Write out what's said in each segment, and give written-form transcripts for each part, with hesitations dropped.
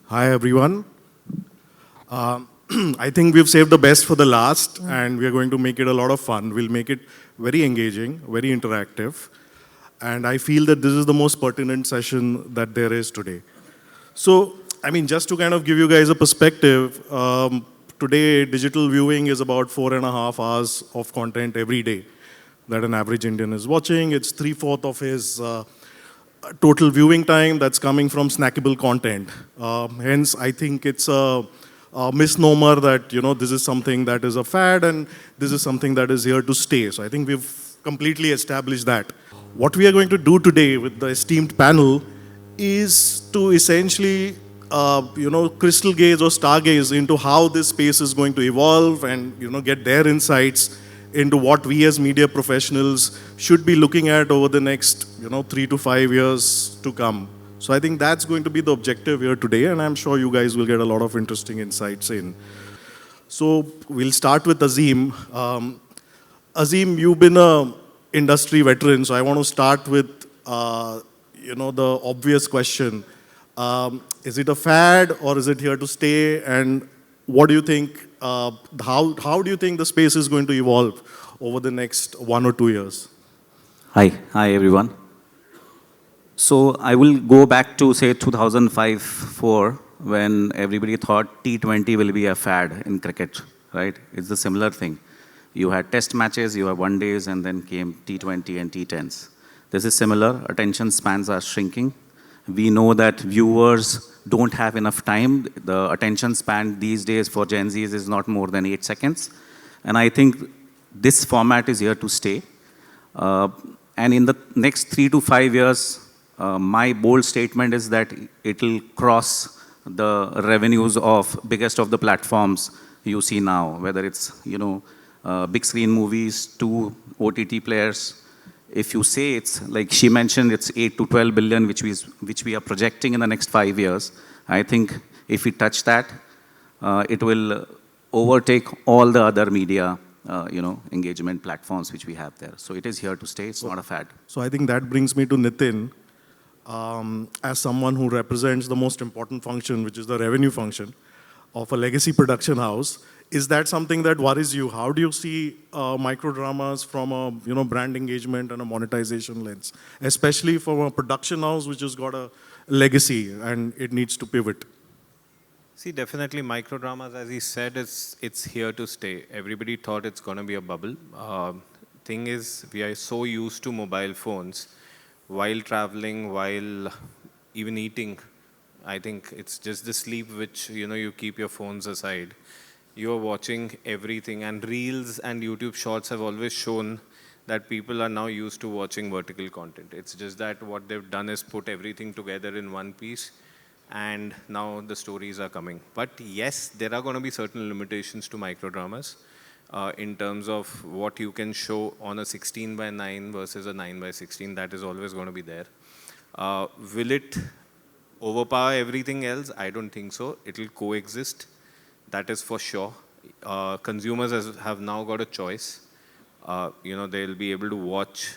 Hi, everyone. I think we've saved the best for the last, and we are going to make it a lot of fun. We'll make it very engaging, very interactive, and I feel that this is the most pertinent session that there is today. So, I mean, just to kind of give you guys a perspective, today digital viewing is about 4.5 hours of content every day that an average Indian is watching. It's three-fourths of his total viewing time that's coming from snackable content. Hence, I think it's a misnomer that this is something that is a fad and this is something that is here to stay. So I think we've completely established that. What we are going to do today with the esteemed panel is to essentially, crystal gaze or stargaze into how this space is going to evolve and get their insights into what we as media professionals should be looking at over the next 3 to 5 years to come. So I think that's going to be the objective here today, and I'm sure you guys will get a lot of interesting insights in. So we'll start with Azim. Azim, you've been a industry veteran, so I want to start with the obvious question. Is it a fad or is it here to stay? And what do you think, how do you think the space is going to evolve over the next 1 or 2 years? Hi everyone. So I will go back to say 2005-4 when everybody thought T20 will be a fad in cricket, right? It's a similar thing. You had test matches, you had one days, and then came T20 and T10s. This is similar. Attention spans are shrinking. We know that viewers don't have enough time. The attention span these days for Gen Zs is not more than 8 seconds. And I think this format is here to stay. And in the next 3 to 5 years, my bold statement is that it will cross the revenues of biggest of the platforms you see now, whether it's big screen movies to OTT players. If you say it's, like she mentioned, it's 8 to 12 billion, which we are projecting in the next 5 years. I think if we touch that, it will overtake all the other media, engagement platforms which we have there. So it is here to stay. It's not a fad. So I think that brings me to Nitin. As someone who represents the most important function, which is the revenue function of a legacy production house, is that something that worries you? How do you see micro dramas from a brand engagement and a monetization lens, especially from a production house which has got a legacy and it needs to pivot? See, definitely micro dramas, as he said, it's here to stay. Everybody thought it's going to be a bubble. Thing is, we are so used to mobile phones while traveling, while even eating. I think it's just the sleep which you keep your phones aside. You're watching everything, and Reels and YouTube Shorts have always shown that people are now used to watching vertical content. It's just that what they've done is put everything together in one piece, and now the stories are coming. But yes, there are going to be certain limitations to microdramas in terms of what you can show on a 16:9 versus a 9:16. That is always going to be there. Will it overpower everything else? I don't think so. It will coexist. That is for sure. Consumers have now got a choice. They'll be able to watch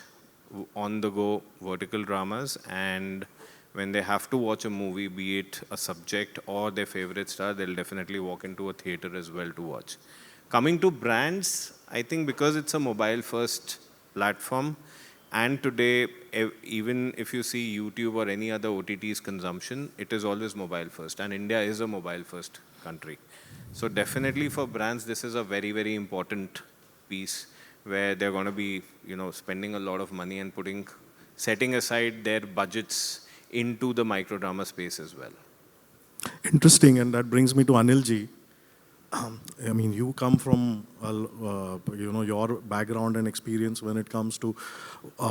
on-the-go vertical dramas, and when they have to watch a movie, be it a subject or their favorite star, they'll definitely walk into a theater as well to watch. Coming to brands, I think because it's a mobile-first platform, and today, even if you see YouTube or any other OTT's consumption, it is always mobile-first, and India is a mobile-first country. So definitely for brands, this is a very, very important piece where they're going to be, spending a lot of money and setting aside their budgets into the microdrama space as well. Interesting, and that brings me to Anil ji. I mean, you come from, your background and experience when it comes to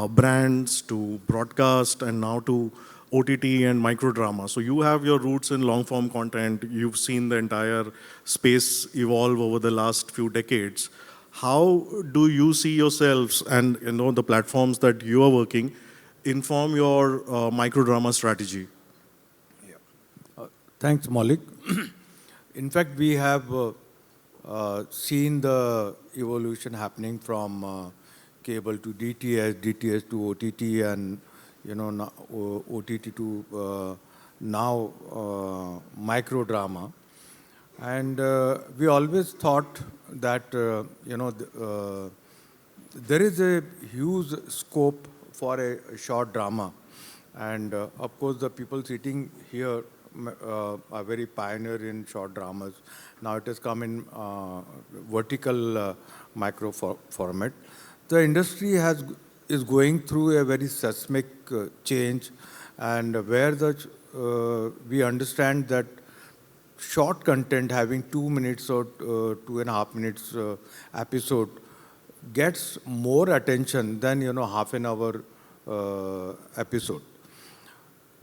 brands, to broadcast, and now to OTT and microdrama. So you have your roots in long-form content. You've seen the entire space evolve over the last few decades. How do you see yourselves and the platforms that you are working inform your microdrama strategy? Yeah. Thanks, Mautik. In fact, we have seen the evolution happening from cable to DTH, DTH to OTT, and OTT to now micro drama. And we always thought that, there is a huge scope for a short drama. And of course, the people sitting here are very pioneer in short dramas. Now it has come in vertical micro format. The industry is going through a very seismic change, and where we understand that short content having 2 minutes or 2.5 minutes episode gets more attention than half an hour episode.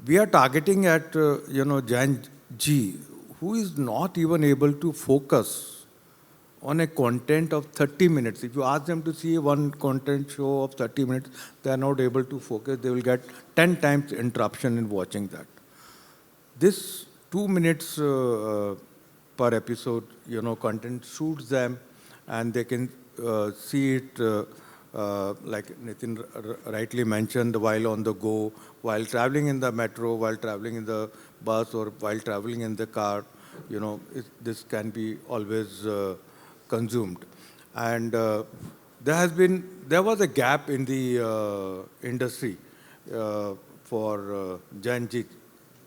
We are targeting at Gen G, who is not even able to focus on a content of 30 minutes. If you ask them to see one content show of 30 minutes, they are not able to focus. They will get 10 times interruption in watching that. This 2 minutes per episode, content suits them, and they can see it, like Nitin rightly mentioned, while on the go, while traveling in the metro, while traveling in the bus, or while traveling in the car. This can be always consumed. And there was a gap in the industry for Gen Z.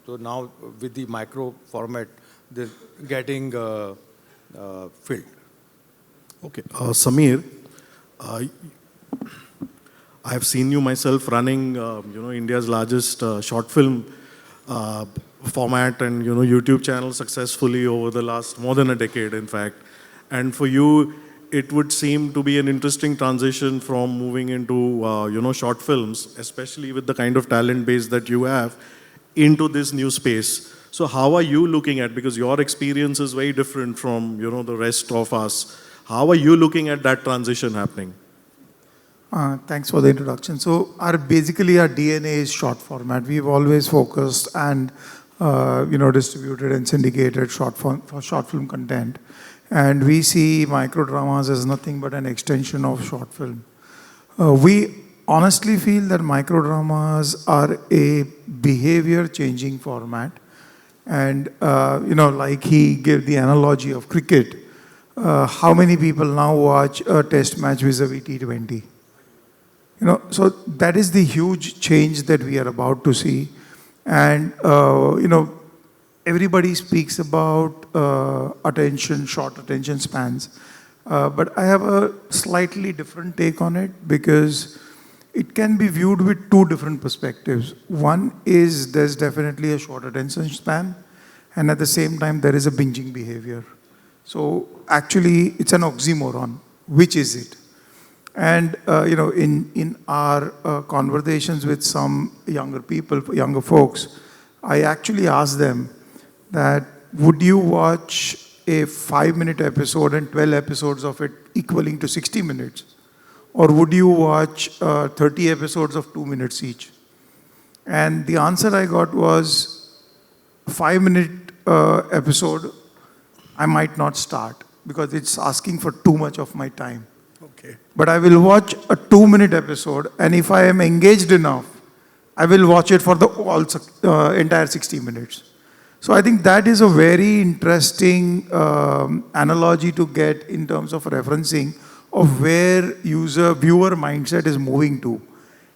So now with the micro format, they're getting filled. Okay, Samir, I have seen you myself running, India's largest short film format and YouTube channel successfully over the last more than a decade, in fact. And for you, it would seem to be an interesting transition from moving into short films, especially with the kind of talent base that you have, into this new space. So how are you looking at, because your experience is very different from the rest of us. How are you looking at that transition happening? Thanks for the introduction. So basically our DNA is short format. We've always focused and distributed and syndicated short film content. And we see micro dramas as nothing but an extension of short film. We honestly feel that micro dramas are a behavior changing format. And like he gave the analogy of cricket, how many people now watch a test match vis-a-vis T20? So that is the huge change that we are about to see. And, everybody speaks about short attention spans. But I have a slightly different take on it, because it can be viewed with two different perspectives. One is there's definitely a short attention span, and at the same time there is a binging behavior. So actually it's an oxymoron. Which is it? And in our conversations with some younger folks, I actually asked them that, would you watch a 5-minute episode and 12 episodes of it equaling to 60 minutes? Or would you watch 30 episodes of 2 minutes each? And the answer I got was, 5-minute episode, I might not start, because it's asking for too much of my time. Okay. But I will watch a 2-minute episode, and if I am engaged enough, I will watch it for the entire 60 minutes. So I think that is a very interesting analogy to get in terms of referencing of where viewer mindset is moving to.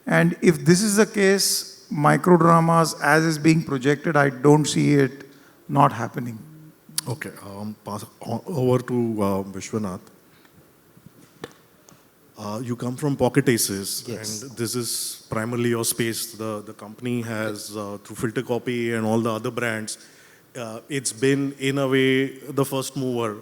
And if this is the case, micro dramas as is being projected, I don't see it not happening. Okay, pass over to Vishwanath. You come from Pocket Aces, Yes. and this is primarily your space. The company has, through Filter Copy and all the other brands, it's been, in a way, the first mover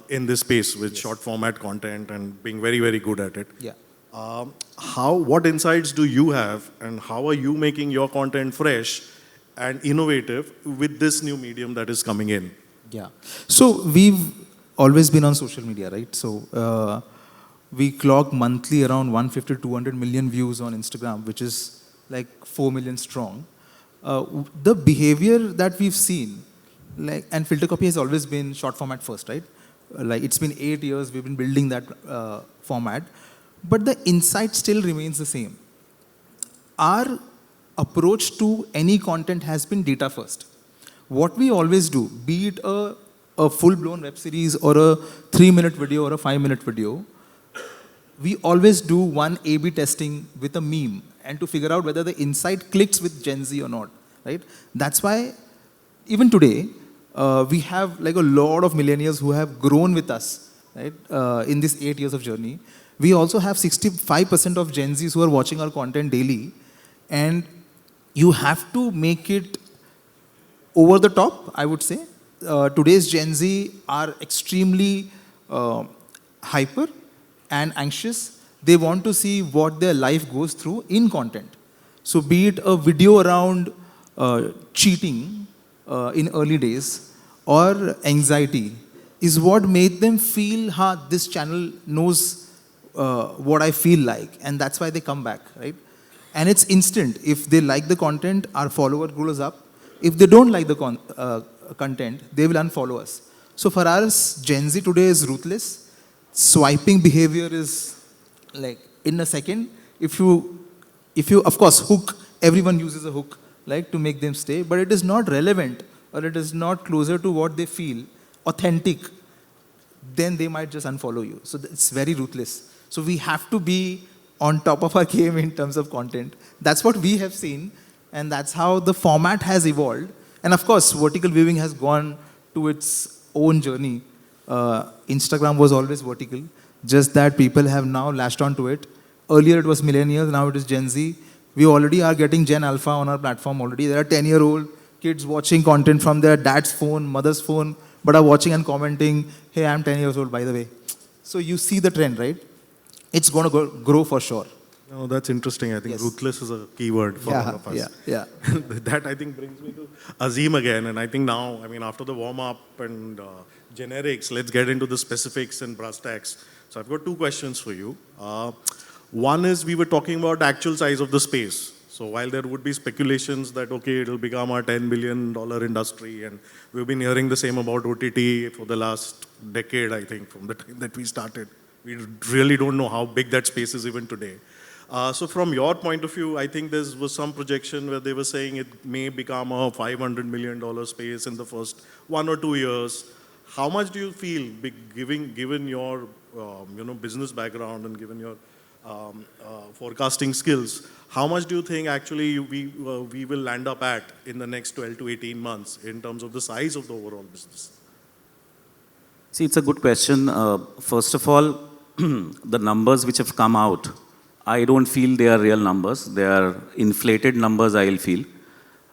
in this space with short format content and being very, very good at it. Yeah. What insights do you have, and how are you making your content fresh and innovative with this new medium that is coming in? Yeah. So we've always been on social media, right? So we clock monthly around 150 to 200 million views on Instagram, which is like 4 million strong. The behavior that we've seen, and Filter Copy has always been short format first, right? It's been 8 years we've been building that format, but the insight still remains the same. Our approach to any content has been data first. What we always do, be it a full-blown web series or a 3-minute video or a 5-minute video, we always do one A/B testing with a meme and to figure out whether the insight clicks with Gen Z or not, right? That's why even today, we have like a lot of millennials who have grown with us, right? In this 8 years of journey. We also have 65% of Gen Zs who are watching our content daily, and you have to make it over the top, I would say. Today's Gen Z are extremely hyper and anxious. They want to see what their life goes through in content. So be it a video around cheating in early days or anxiety is what made them feel, this channel knows what I feel like, and that's why they come back, right? And it's instant. If they like the content, our follower goes up. If they don't like the content, they will unfollow us. So for us, Gen Z today is ruthless. Swiping behavior is like in a second. If you of course hook, everyone uses a hook, like to make them stay, but it is not relevant or it is not closer to what they feel, authentic, then they might just unfollow you. So it's very ruthless. So we have to be on top of our game in terms of content. That's what we have seen, and that's how the format has evolved. And of course, vertical viewing has gone to its own journey. Instagram was always vertical, just that people have now latched onto it. Earlier it was millennials, now it is Gen Z. We already are getting Gen Alpha on our platform already. There are 10-year-old kids watching content from their dad's phone, mother's phone, but are watching and commenting, hey, I'm 10 years old, by the way. So you see the trend, right? It's going to grow for sure. No, that's interesting. I think Yes. ruthless is a key word for all of us. Yeah. That, I think, brings me to Azim again. And I think now, I mean, after the warm-up and generics, let's get into the specifics and brass tacks. So I've got two questions for you. One is, we were talking about the actual size of the space. So while there would be speculations that, okay, it'll become a $10 billion industry, and we've been hearing the same about OTT for the last decade, I think, from the time that we started. We really don't know how big that space is even today. So from your point of view, I think there was some projection where they were saying it may become a $500 million space in the first 1 or 2 years. How much do you feel, given your business background and given your forecasting skills, how much do you think actually we will land up at in the next 12 to 18 months in terms of the size of the overall business? See, it's a good question. First of all, the numbers which have come out, I don't feel they are real numbers. They are inflated numbers, I'll feel.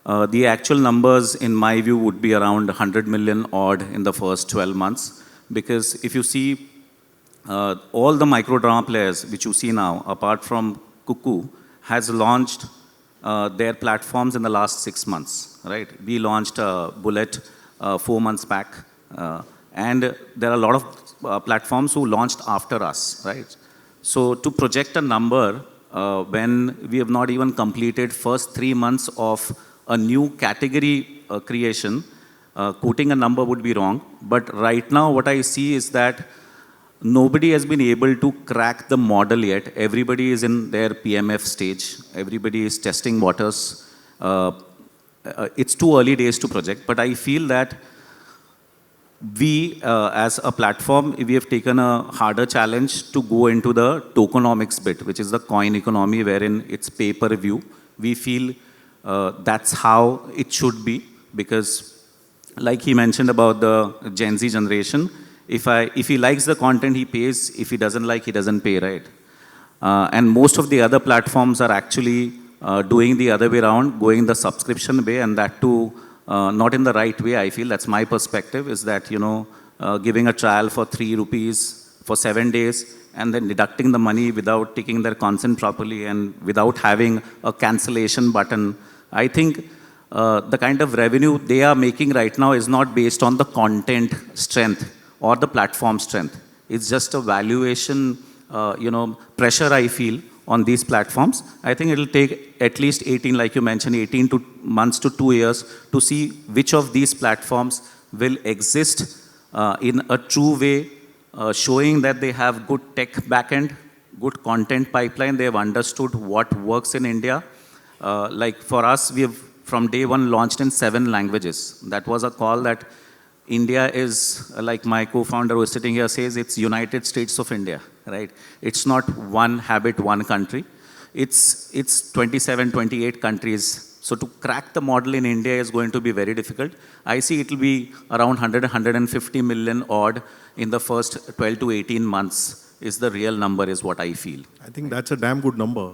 The actual numbers, in my view, would be around 100 million odd in the first 12 months. Because if you see all the micro drama players which you see now, apart from Cuckoo, has launched their platforms in the last 6 months, right? We launched Bullet 4 months back. And there are a lot of platforms who launched after us, right? So to project a number when we have not even completed first 3 months of a new category creation, quoting a number would be wrong. But right now what I see is that nobody has been able to crack the model yet. Everybody is in their PMF stage. Everybody is testing waters. It's too early days to project, but I feel that we, as a platform, we have taken a harder challenge to go into the tokenomics bit, which is the coin economy, wherein it's pay-per-view. We feel that's how it should be, because like he mentioned about the Gen Z generation, if he likes the content, he pays. If he doesn't like, he doesn't pay, right? And most of the other platforms are actually doing the other way around, going the subscription way, and that too, not in the right way, I feel. That's my perspective, is that, giving a trial for 3 rupees for 7 days and then deducting the money without taking their consent properly and without having a cancellation button. I think the kind of revenue they are making right now is not based on the content strength or the platform strength. It's just a valuation, pressure I feel on these platforms. I think it'll take at least 18, like you mentioned, 18 months to 2 years to see which of these platforms will exist in a true way, showing that they have good tech backend, good content pipeline, they have understood what works in India, Like for us, we have from day one launched in 7 languages. That was a call that India is, like my co-founder who is sitting here says, it's United States of India, right? It's not one habit, one country. It's 27, 28 countries. So to crack the model in India is going to be very difficult. I see it will be around 100, 150 million odd in the first 12 to 18 months is the real number is what I feel. I think that's a damn good number.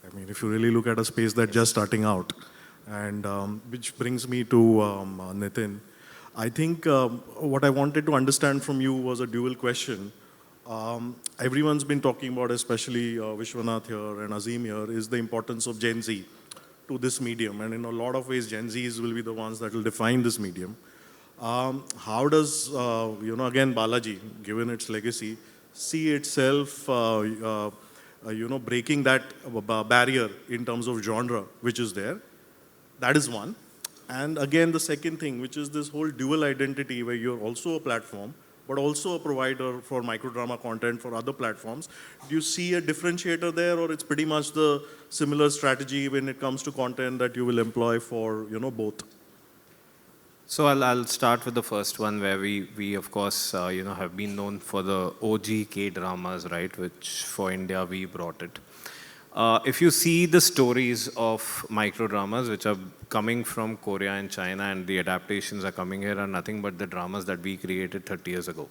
I mean, if you really look at a space that's just starting out. And which brings me to Nitin. I think what I wanted to understand from you was a dual question. Everyone's been talking about, especially Vishwanath here and Azim here, is the importance of Gen Z to this medium. And in a lot of ways, Gen Zs will be the ones that will define this medium. How does, again, Balaji, given its legacy, see itself, breaking that barrier in terms of genre, which is there? That is one. And again, the second thing, which is this whole dual identity where you're also a platform, but also a provider for microdrama content for other platforms. Do you see a differentiator there, or it's pretty much the similar strategy when it comes to content that you will employ for, both? So I'll start with the first one where we of course, have been known for the OG K-dramas, right, which for India we brought it. If you see the stories of microdramas which are coming from Korea and China and the adaptations are coming here are nothing but the dramas that we created 30 years ago.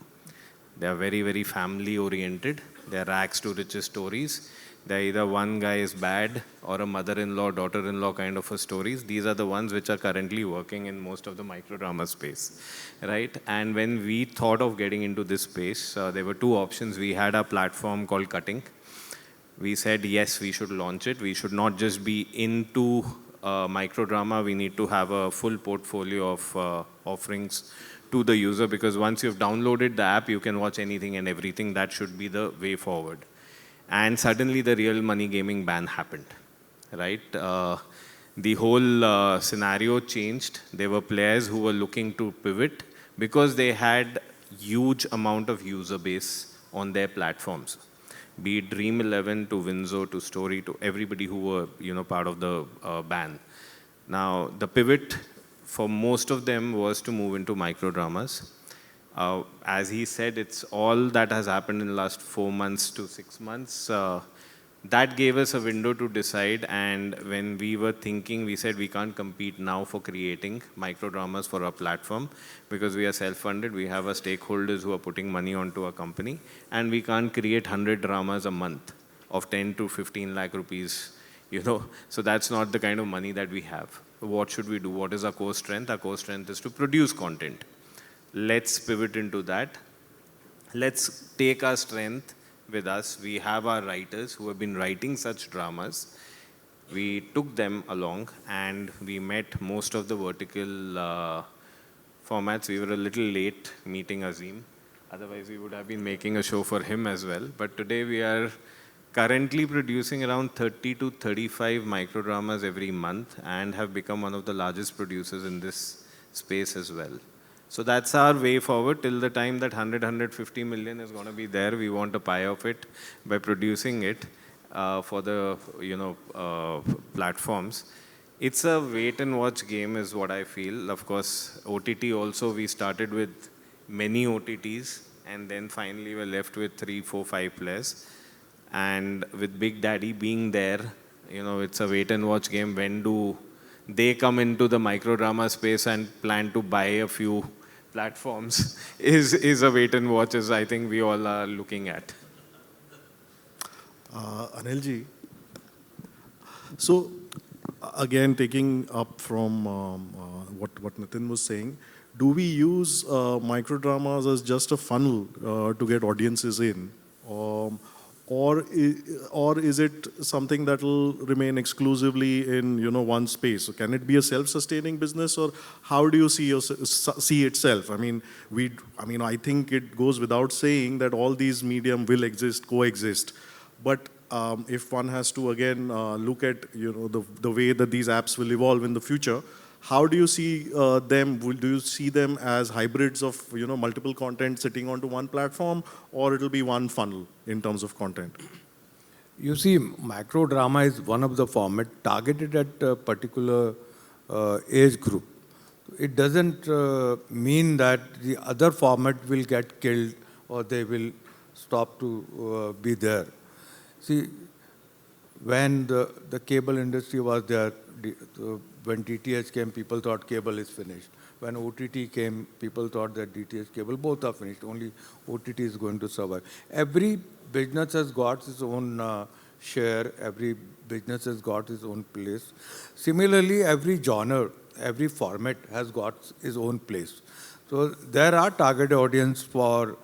They are very, very family oriented. They are rags to riches stories. They're either one guy is bad or a mother-in-law, daughter-in-law kind of a stories. These are the ones which are currently working in most of the microdrama space, right? And when we thought of getting into this space, there were 2 options. We had a platform called Cutting. We said, yes, we should launch it. We should not just be into microdrama. We need to have a full portfolio of offerings to the user, because once you've downloaded the app, you can watch anything and everything. That should be the way forward. And suddenly the real money gaming ban happened, right? The whole scenario changed. There were players who were looking to pivot because they had huge amount of user base on their platforms. Be it Dream 11 to Winzo to Story to everybody who were part of the ban. Now the pivot for most of them was to move into microdramas. As he said, it's all that has happened in the last 4 months to 6 months. That gave us a window to decide, and when we were thinking, we said we can't compete now for creating microdramas for our platform because we are self-funded, we have our stakeholders who are putting money onto our company, and we can't create 100 dramas a month of 10 to 15 lakh rupees, So that's not the kind of money that we have. What should we do? What is our core strength? Our core strength is to produce content. Let's pivot into that. Let's take our strength with us. We have our writers who have been writing such dramas. We took them along and we met most of the vertical formats. We were a little late meeting Azim. Otherwise, we would have been making a show for him as well. But today we are currently producing around 30 to 35 microdramas every month and have become one of the largest producers in this space as well. So that's our way forward. Till the time that 100, 150 million is going to be there, we want a pie of it by producing it for the platforms. It's a wait and watch game is what I feel. Of course, OTT also, we started with many OTTs and then finally we're left with 3, 4, 5 players. And with Big Daddy being there, it's a wait and watch game. When do they come into the microdrama space and plan to buy a few platforms is a wait and watch, as I think we all are looking at. Anilji, so again, taking up from what Nitin was saying, do we use microdramas as just a funnel to get audiences in? Or is it something that will remain exclusively in one space? So can it be a self-sustaining business, or how do you see itself? I think it goes without saying that all these medium will coexist. But if one has to again look at the way that these apps will evolve in the future, how do you see them? Do you see them as hybrids of multiple content sitting onto one platform, or it'll be one funnel in terms of content? You see, micro drama is one of the format targeted at a particular age group. It doesn't mean that the other format will get killed or they will stop to be there. See, when the cable industry was there, when DTH came, people thought cable is finished. When OTT came, people thought that DTH cable, both are finished. Only OTT is going to survive. Every business has got its own share. Every business has got its own place. Similarly, every genre, every format has got its own place. So there are target audience for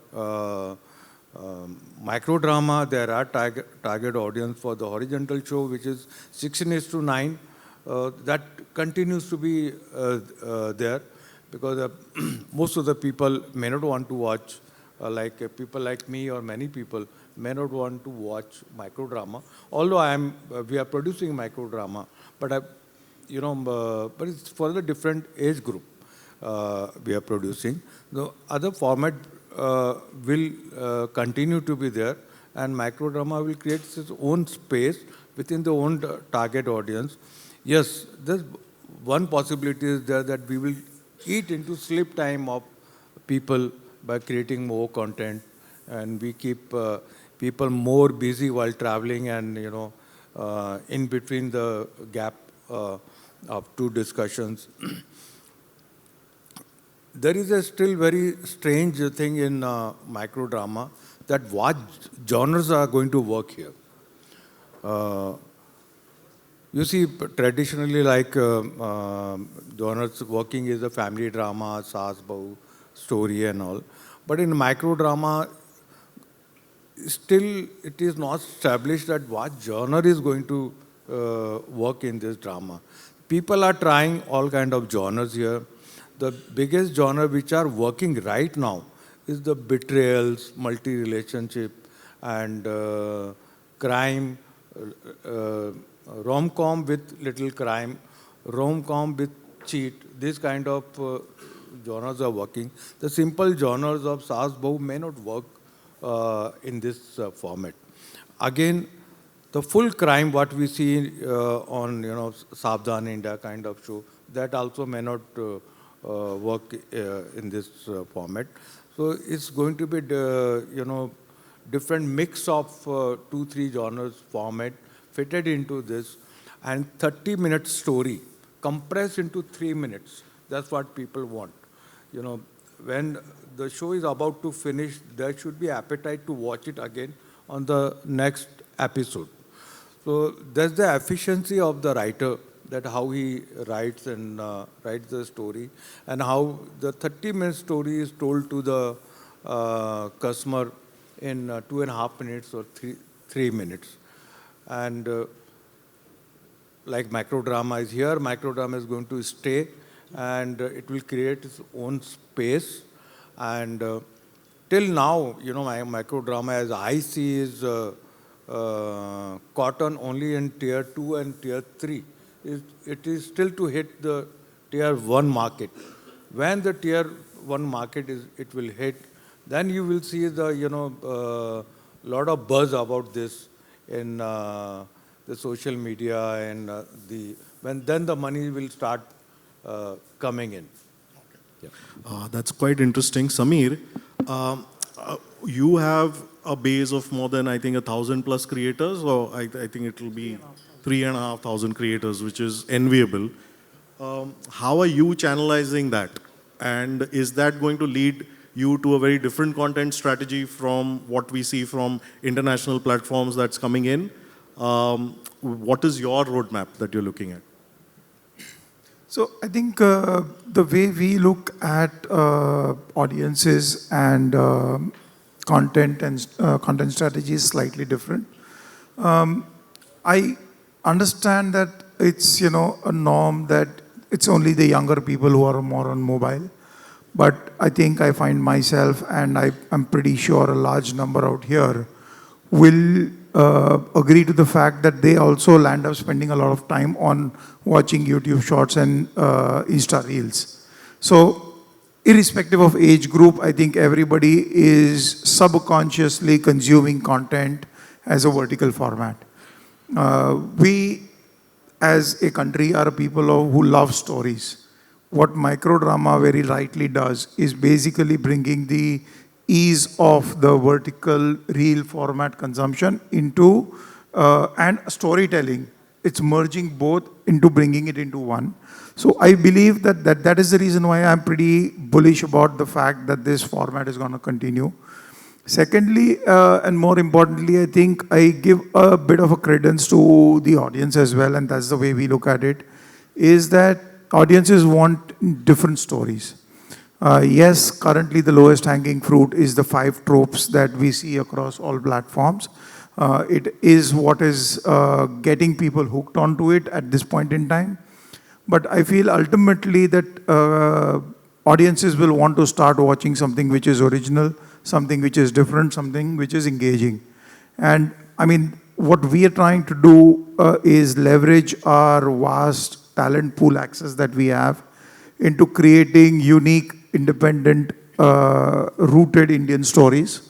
micro drama. There are target audience for the horizontal show, which is 16:9. That continues to be there because most of the people may not want to watch, people like me or many people may not want to watch micro drama. Although we are producing micro drama, but but it's for the different age group we are producing. The other format will continue to be there, and micro drama will create its own space within the own target audience. Yes, there's one possibility is there that we will eat into sleep time of people by creating more content, and we keep people more busy while traveling and in between the gap of two discussions. There is a still very strange thing in micro drama that what genres are going to work here. You see, traditionally, genres working is a family drama, saas bahu, story and all. But in micro drama, still it is not established that what genre is going to work in this drama. People are trying all kind of genres here. The biggest genre which are working right now is the betrayals, multi-relationship, and crime, rom-com with little crime, rom-com with cheat. This kind of genres are working. The simple genres of saas bahu may not work in this format. Again, the full crime what we see on Savdhan India kind of show, that also may not work in this format. So it's going to be different mix of 2-3 genres format fitted into this, and 30-minute story compressed into 3 minutes. That's what people want. When the show is about to finish, there should be appetite to watch it again on the next episode. So that's the efficiency of the writer, that how he writes and writes the story, and how the 30-minute story is told to the customer in 2.5 minutes or 3 minutes. And like micro drama is here, micro drama is going to stay, and it will create its own space. And till now, my micro drama, as I see, is caught on only in tier 2 and tier 3. It is still to hit the tier 1 market. When the tier 1 market it will hit, then you will see the lot of buzz about this in the social media, and then the money will start coming in. Yeah. That's quite interesting. Sameer, you have a base of more than, I think, 1,000 plus creators, or I think it will be 3,500 creators, which is enviable. How are you channelizing that? And is that going to lead you to a very different content strategy from what we see from international platforms that's coming in? What is your roadmap that you're looking at? So I think the way we look at audiences and content strategy is slightly different. I understand that it's a norm that it's only the younger people who are more on mobile. But I think I find myself, and I'm pretty sure a large number out here, will agree to the fact that they also land up spending a lot of time on watching YouTube Shorts and Insta Reels. So irrespective of age group, I think everybody is subconsciously consuming content as a vertical format. We, as a country, are a people who love stories. What microdrama very rightly does is basically bringing the ease of the vertical reel format consumption into and storytelling. It's merging both into bringing it into one. So I believe that is the reason why I'm pretty bullish about the fact that this format is going to continue. Secondly, and more importantly, I think I give a bit of a credence to the audience as well, and that's the way we look at it, is that audiences want different stories. Yes, currently the lowest hanging fruit is the 5 tropes that we see across all platforms. It is what is getting people hooked onto it at this point in time. But I feel ultimately that audiences will want to start watching something which is original, something which is different, something which is engaging. And I mean, what we are trying to do is leverage our vast talent pool access that we have into creating unique, independent, rooted Indian stories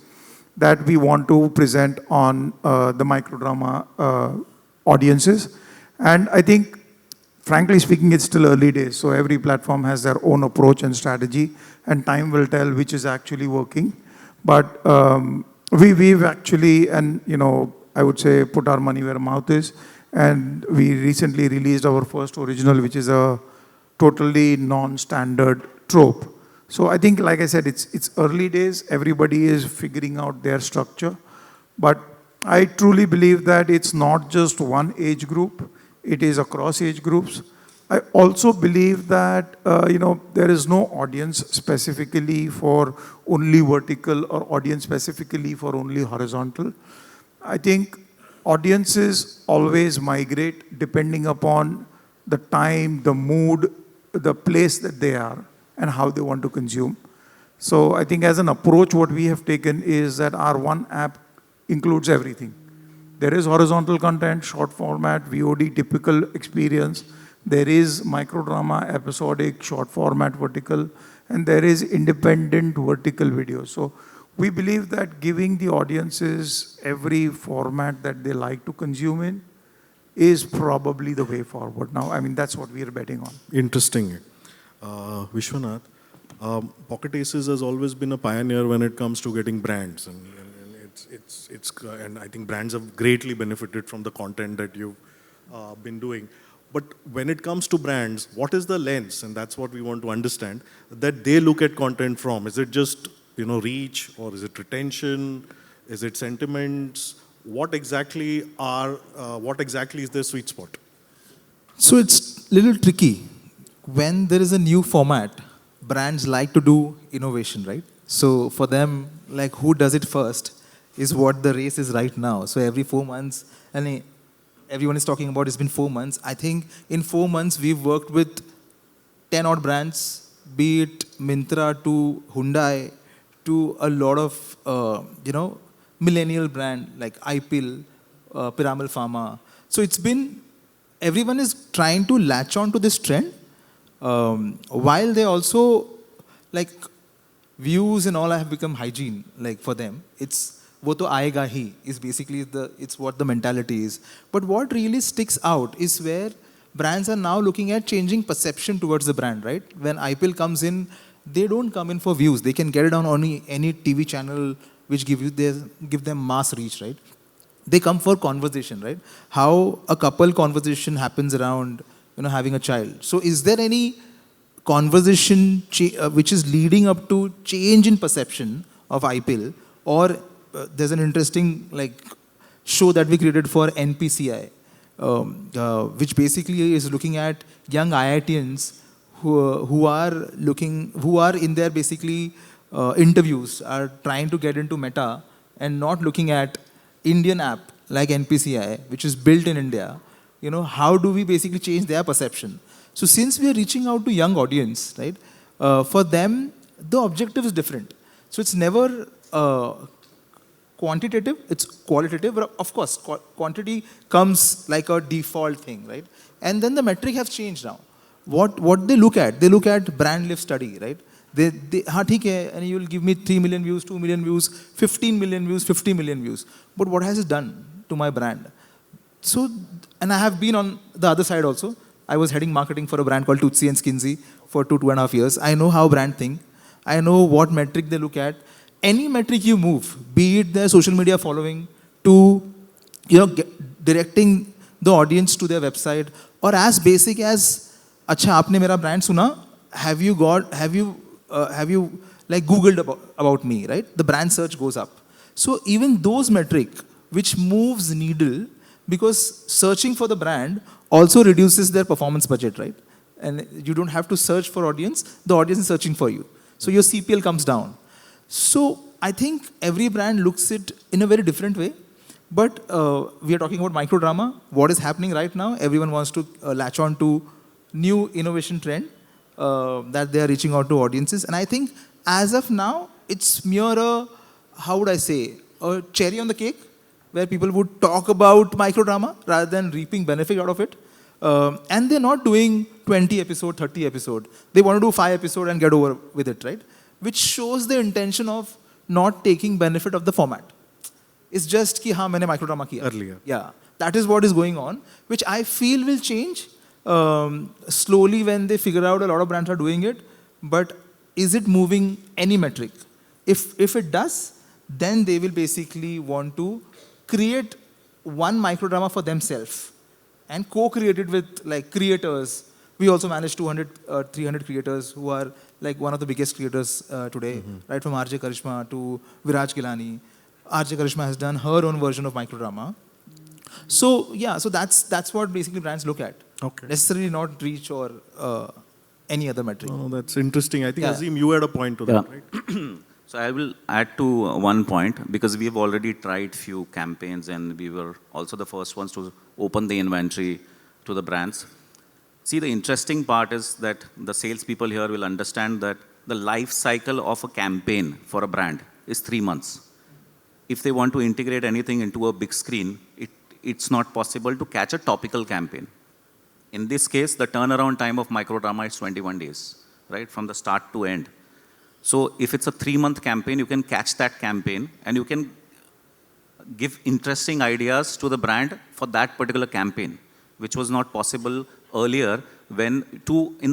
that we want to present on the microdrama audiences. And I think, frankly speaking, it's still early days. So every platform has their own approach and strategy, and time will tell which is actually working. But we've actually, and I would say put our money where our mouth is. And we recently released our first original, which is a totally non-standard trope. So I think, like I said, it's early days. Everybody is figuring out their structure. But I truly believe that it's not just one age group. It is across age groups. I also believe that, there is no audience specifically for only vertical or audience specifically for only horizontal. I think audiences always migrate depending upon the time, the mood, the place that they are, and how they want to consume. So I think as an approach, what we have taken is that our one app includes everything. There is horizontal content, short format, VOD, typical experience. There is microdrama, episodic, short format, vertical, and there is independent vertical video. So we believe that giving the audiences every format that they like to consume in is probably the way forward. Now, I mean, that's what we are betting on. Interesting. Vishwanath, Pocket Aces has always been a pioneer when it comes to getting brands, and I think brands have greatly benefited from the content that you've been doing. But when it comes to brands, what is the lens, and that's what we want to understand, that they look at content from? Is it just reach, or is it retention? Is it sentiments? What exactly is their sweet spot? So it's a little tricky. When there is a new format, brands like to do innovation, right? So for them, like, who does it first is what the race is right now. So every 4 months, and everyone is talking about it's been 4 months. I think in 4 months, we've worked with 10 odd brands, be it Myntra to Hyundai to a lot of, millennial brand like IPIL, Piramal Pharma. So it's been, everyone is trying to latch on to this trend, while they also, like, views and all have become hygiene, like, for them. It's wo to aayega hi is basically it's what the mentality is. But what really sticks out is where brands are now looking at changing perception towards the brand, right? When IPL comes in, they don't come in for views. They can get it on any TV channel which give them mass reach, right? They come for conversation, right? How a couple conversation happens around, having a child. So is there any conversation which is leading up to change in perception of IPL? Or there's an interesting show that we created for NPCI, which basically is looking at young IITians who are in their basically interviews, are trying to get into Meta and not looking at Indian app like NPCI, which is built in India. How do we basically change their perception? So since we are reaching out to young audience, right, for them, the objective is different. So it's never quantitative, it's qualitative. But of course, quantity comes like a default thing, right? And then the metric has changed now. What they look at brand lift study, right? And you will give me 3 million views, 2 million views, 15 million views, 50 million views. But what has it done? to my brand. So, and I have been on the other side also. I was heading marketing for a brand called Tootsie and Skinsy for 2.5 years. I know how brand think. I know what metric they look at. Any metric you move, be it their social media following, to directing the audience to their website, or as basic as, "Acha, aapne mera brand suna? Have you like Googled about me?" Right? The brand search goes up. So even those metric which moves needle, because searching for the brand also reduces their performance budget, right? And you don't have to search for audience, the audience is searching for you. So your CPL comes down. So I think every brand looks it in a very different way. But we are talking about microdrama. What is happening right now? Everyone wants to latch on to new innovation trend that they are reaching out to audiences. And I think as of now, it's mere a, how would I say, a cherry on the cake, where people would talk about microdrama rather than reaping benefit out of it. And they're not doing 20 episode, 30 episode. They want to do 5 episode and get over with it, right? Which shows the intention of not taking benefit of the format. It's just ki haan, maine microdrama kiya. Earlier. Yeah, that is what is going on, which I feel will change slowly when they figure out a lot of brands are doing it. But is it moving any metric? If it does, then they will basically want to create one microdrama for themselves and co-create it with like creators. We also manage 200, 300 creators who are like one of the biggest creators today, right from RJ Karishma to Viraj Gilani. RJ Karishma has done her own version of microdrama. So yeah, so that's what basically brands look at. Okay. Necessarily not reach or any other metric. Oh, that's interesting. I think, Yeah. Azim, you had a point to that, right? So I will add to one point, because we have already tried few campaigns and we were also the first ones to open the inventory to the brands. See, the interesting part is that the salespeople here will understand that the life cycle of a campaign for a brand is 3 months. If they want to integrate anything into a big screen, it's not possible to catch a topical campaign. In this case, the turnaround time of microdrama is 21 days, right, from the start to end. So if it's a 3-month campaign, you can catch that campaign and you can give interesting ideas to the brand for that particular campaign, which was not possible earlier in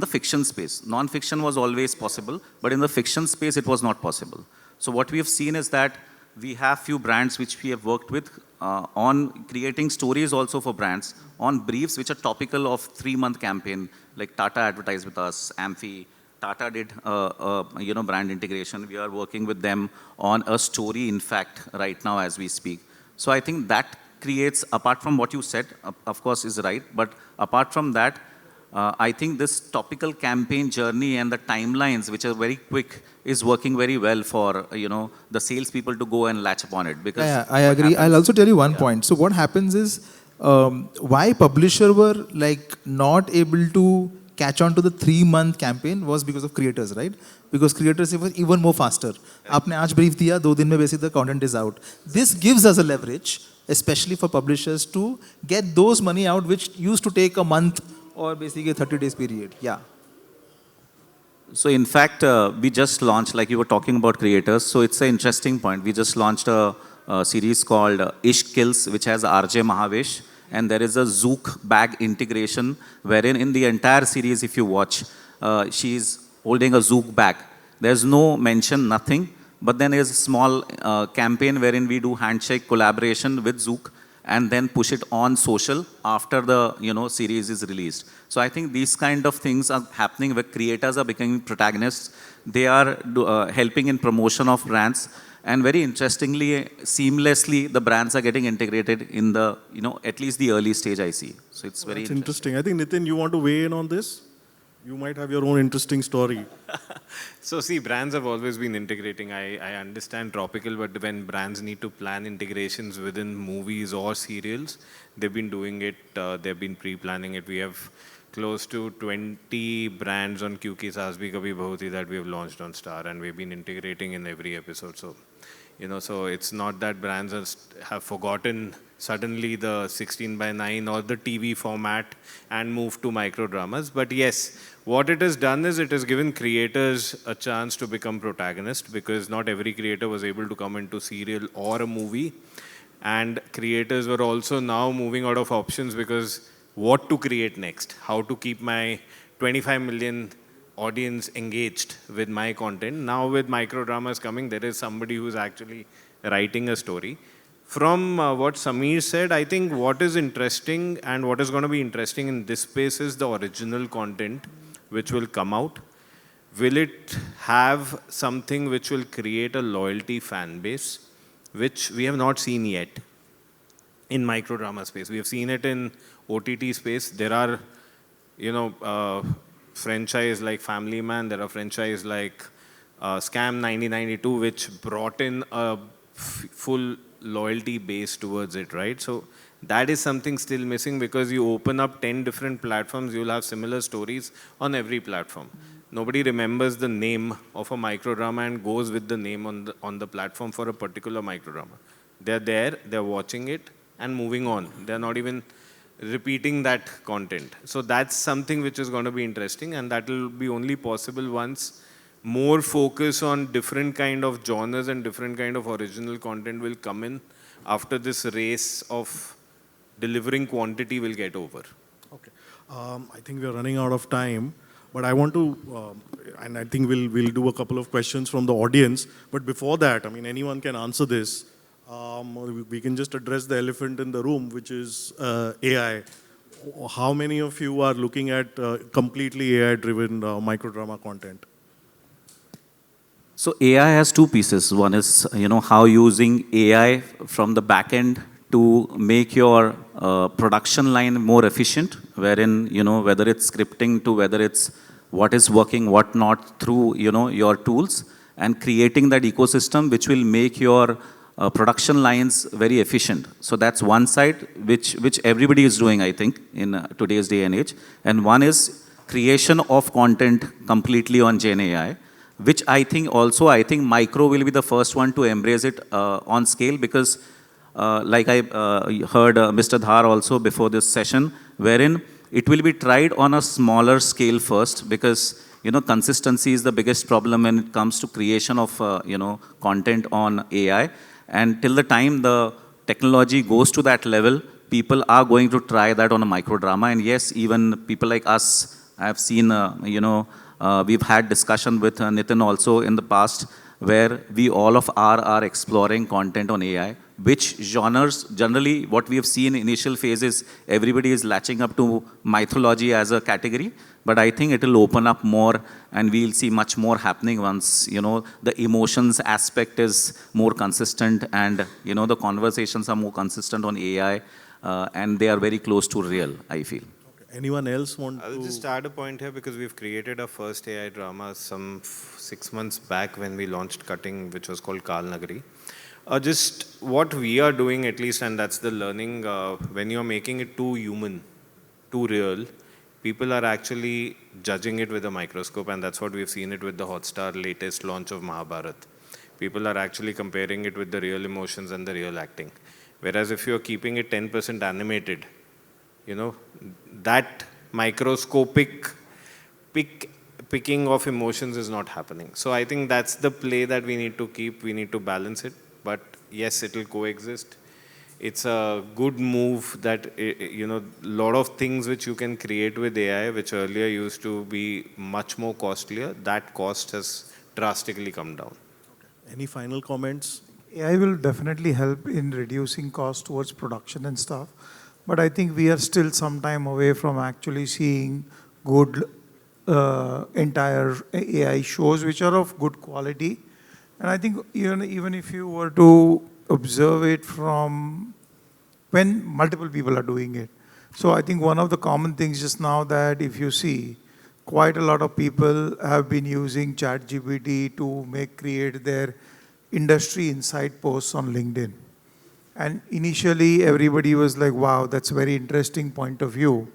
the fiction space. Non-fiction was always possible, but in the fiction space, it was not possible. So what we have seen is that we have few brands which we have worked with on creating stories also for brands, on briefs which are topical of 3-month campaign, like Tata advertised with us, Amphi. Tata did brand integration. We are working with them on a story, in fact, right now as we speak. So I think that creates, apart from what you said, of course is right, but apart from that, I think this topical campaign journey and the timelines, which are very quick, is working very well for the salespeople to go and latch upon it. Because yeah, I agree. I'll also tell you one point. So what happens is, why publisher were like not able to catch on to the 3-month campaign was because of creators, right? Because creators were even more faster. Aapne aaj brief diya, 2 din mein basically the content is out. This gives us a leverage, especially for publishers, to get those money out which used to take a month or basically a 30 days period. Yeah. So in fact, we just launched, like you were talking about creators, so it's an interesting point. We just launched a series called Ishq Kills, which has RJ Mahavesh, and there is a Zook bag integration, wherein in the entire series, if you watch, she's holding a Zook bag. There's no mention, nothing, but then there's a small campaign wherein we do handshake collaboration with Zook, and then push it on social after the series is released. So I think these kind of things are happening where creators are becoming protagonists. They are helping in promotion of brands, and very interestingly, seamlessly, the brands are getting integrated in the at least the early stage I see. So it's very interesting. I think, Nitin, you want to weigh in on this? You might have your own interesting story. So see, brands have always been integrating. I understand tropical, but when brands need to plan integrations within movies or serials, they've been doing it, they've been pre-planning it. We have close to 20 brands on Kyunki Saas Bhi Kabhi Bahuti that we have launched on Star, and we've been integrating in every episode. So, so it's not that brands have forgotten suddenly the 16:9 or the TV format and moved to microdramas. But yes, what it has done is it has given creators a chance to become protagonists, because not every creator was able to come into serial or a movie. And creators were also now moving out of options because what to create next, how to keep my 25 million audience engaged with my content. Now with micro dramas coming, there is somebody who's actually writing a story. From what Sameer said, I think what is interesting and what is going to be interesting in this space is the original content which will come out. Will it have something which will create a loyalty fan base, which we have not seen yet in micro drama space? We have seen it in OTT space. There are, franchise like Family Man. There are franchise like Scam 1992, which brought in a full loyalty base towards it, right? So that is something still missing, because you open up 10 different platforms, you'll have similar stories on every platform. Nobody remembers the name of a micro drama and goes with the name on the platform for a particular micro drama. They're there, they're watching it and moving on. They're not even repeating that content. So that's something which is going to be interesting, and that will be only possible once more focus on different kind of genres and different kind of original content will come in after this race of delivering quantity will get over. Okay. I think we are running out of time, but I want to, and I think we'll do a couple of questions from the audience. But before that, I mean, anyone can answer this. We can just address the elephant in the room, which is AI. How many of you are looking at completely AI-driven microdrama content? So AI has two pieces. One is, how using AI from the back end to make your production line more efficient, wherein, whether it's scripting to whether it's what is working, what not, through, your tools, and creating that ecosystem which will make your production lines very efficient. So that's one side which everybody is doing, I think, in today's day and age. And one is creation of content completely on Gen AI, which I think micro will be the first one to embrace it on scale, because like I heard Mr. Dhar also before this session, wherein it will be tried on a smaller scale first, because consistency is the biggest problem when it comes to creation of content on AI. And till the time the technology goes to that level, people are going to try that on a micro drama. And yes, even people like us, I have seen, we've had discussion with Nitin also in the past, where we all of are exploring content on AI. Which genres, generally what we have seen in initial phases, everybody is latching up to mythology as a category. But I think it will open up more, and we'll see much more happening once, the emotions aspect is more consistent, and, the conversations are more consistent on AI, and they are very close to real, I feel. Okay. Anyone else want I'll to? just add a point here, because we've created our first AI drama some 6 months back when we launched Cutting, which was called Kal Nagari. Just what we are doing, at least, and that's the learning, when you're making it too human, too real, people are actually judging it with a microscope, and that's what we've seen it with the Hotstar latest launch of Mahabharat. People are actually comparing it with the real emotions and the real acting. Whereas if you're keeping it 10% animated, that microscopic picking of emotions is not happening. So I think that's the play that we need to keep. We need to balance it. But yes, it will coexist. It's a good move that, a lot of things which you can create with AI, which earlier used to be much more costlier, that cost has drastically come down. Okay. Any final comments? AI will definitely help in reducing cost towards production and stuff. But I think we are still some time away from actually seeing good entire AI shows which are of good quality. And I think even if you were to observe it from when multiple people are doing it. So I think one of the common things just now that if you see, quite a lot of people have been using ChatGPT to create their industry insight posts on LinkedIn. And initially everybody was like, wow, that's a very interesting point of view.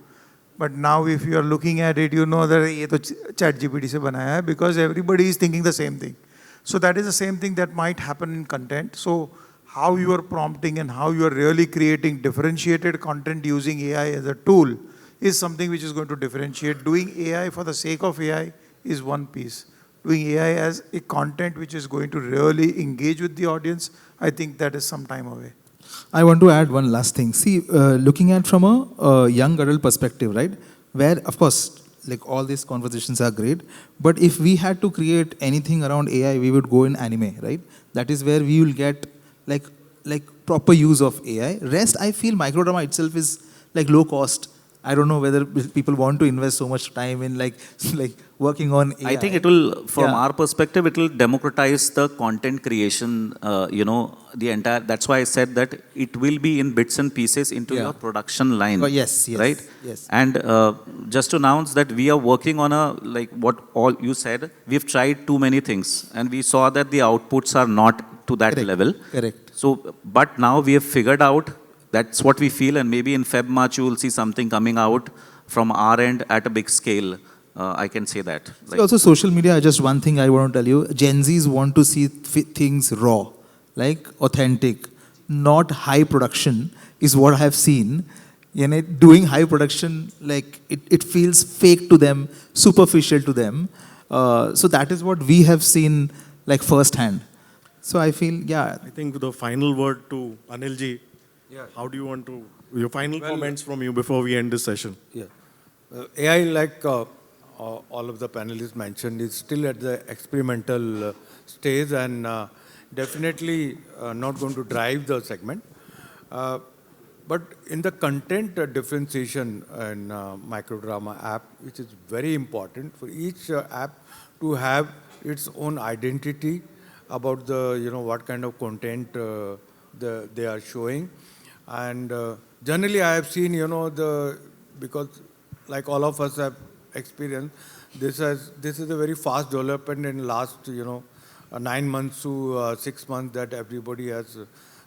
But now if you are looking at it, you know that ye to ChatGPT se banaya hai, because everybody is thinking the same thing. So that is the same thing that might happen in content. So how you are prompting and how you are really creating differentiated content using AI as a tool is something which is going to differentiate. Doing AI for the sake of AI is one piece. Doing AI as a content which is going to really engage with the audience, I think that is some time away. I want to add one last thing. See, looking at from a young adult perspective, right? Where, of course, like all these conversations are great, but if we had to create anything around AI, we would go in anime, right? That is where we will get like proper use of AI. Rest, I feel microdrama itself is like low cost. I don't know whether people want to invest so much time in like working on AI. I think it will, from Yeah. our perspective, it will democratize the content creation, the entire, that's why I said that it will be in bits and pieces into Yeah. your production line. Oh, yes, Right? yes. And just to announce that we are working on like what all you said, we've tried too many things and we saw that the outputs are not to that Correct. level. Correct. So, but now we have figured out, that's what we feel, and maybe in Feb, March, you will see something coming out from our end at a big scale. I can say that. See, also social media, just one thing I want to tell you, Gen Zs want to see things raw, like authentic, not high production is what I have seen. You know, doing high production, like it feels fake to them, superficial to them. So that is what we have seen like firsthand. So I feel, yeah. I think the final word to Anil ji. Yeah. How do you want to, your final comments from you before we end this session? Yeah. AI, like all of the panelists mentioned, is still at the experimental stage and definitely not going to drive the segment. But in the content differentiation in microdrama app, which is very important for each app to have its own identity about the, what kind of content they are showing. And generally I have seen, because like all of us have experienced, this is a very fast development in last, 9 months to 6 months that everybody has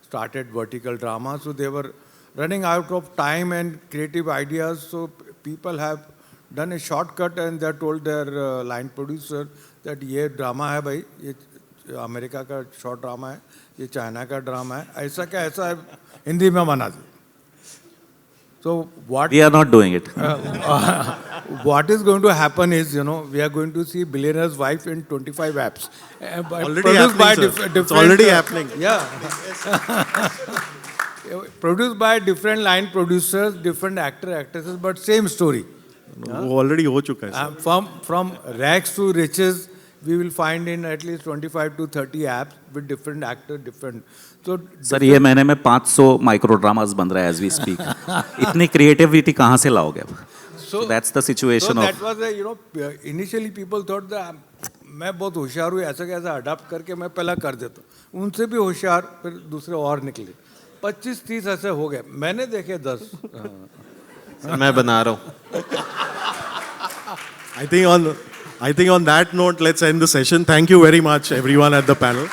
started vertical drama. So they were running out of time and creative ideas. So people have done a shortcut and they told their line producer that ये drama है भाई, ये America का short drama है, ये China का drama है, ऐसा क्या ऐसा है, हिंदी में बना दे. So what We are not doing it. what is going to happen is, we are going to see Billionaire's Wife in 25 apps. Already happening, sir. It's already happening. Yeah. Produced by different line producers, different actresses, but same story. वो already हो चुका है sir. From rags to riches, we will find in at least 25 to 30 apps with different actors, different. So sir ये महीने में 500 micro dramas बन रहा है एज वी स्पीक. इतनी क्रिएटिविटी कहाँ से लाओगे अब? So that's the situation so of. that was a, initially people thought that मैं बहुत होशियार हूँ, ऐसा कैसा अडाप्ट करके मैं पहला कर देता हूँ. उनसे भी होशियार फिर दूसरे और निकले. 25-30 ऐसे हो गए. मैंने देखे 10. मैं बना रहा हूँ. I think on that note, let's end the session. Thank you very much, everyone at the panel.